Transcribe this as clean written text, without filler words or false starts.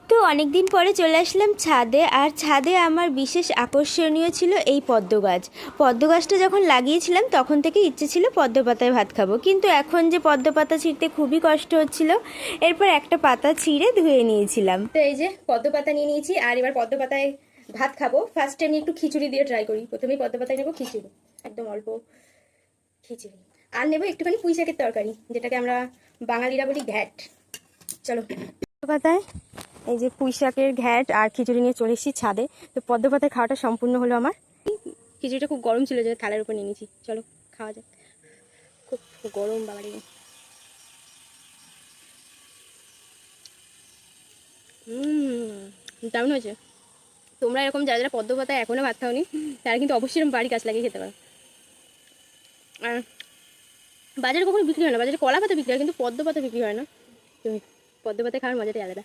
তো অনেক দিন পরে চলে আসলাম ছাদে। আর ছাদে আমার বিশেষ আকর্ষণীয় ছিল এই পদ্ম গাছ। পদ্ম গাছটা যখন লাগিয়েছিলাম তখন থেকে ইচ্ছে ছিল পদ্ম পাতায় ভাত খাবো, কিন্তু এখন যে পদ্ম পাতা ছিঁড়তে খুবই কষ্ট হচ্ছিল। এরপর একটা পাতা ছিঁড়ে ধুয়ে নিয়েছিলাম। তো এই যে পদ্ম পাতা নিয়ে নিয়েছি, আর এবার পদ্ম পাতায় ভাত খাবো। ফার্স্টে আমি একটু খিচুড়ি দিয়ে ট্রাই করি। প্রথমেই পদ্ম পাতায় নেবো খিচুড়ি, একদম অল্প খিচুড়ি। আর নেবো একটুখানি পুঁই শাকের তরকারি, যেটাকে আমরা বাঙালিরা বলি ঘ্যাট। চলো পদ্ম পাতায় এই যে পুঁই শাকের ঘ্যাট আর খিচুড়ি নিয়ে চলে এসেছি ছাদে। তো পদ্ম পাতায় খাওয়াটা সম্পূর্ণ হলো আমার। খিচুড়িটা খুব গরম ছিল, যে থালার উপর নিয়ে নিয়েছি। চলো খাওয়া যাক। খুব গরম বাবারে। দারুণ হয়েছে। তোমরা এরকম যারা যারা পদ্ম পাতায় এখনও ভাত খাওনি, তারা কিন্তু অবশ্যই এরকম বাড়ি কাজ লাগিয়ে খেতে পারো। আর বাজারে কখনো বিক্রি হয় না, বাজারে কলা পাতা বিক্রি হয় কিন্তু পদ্ম পাতা বিক্রি হয় না। তুমি পদ্ম পাতা খাওয়ার মজাটাই আলাদা।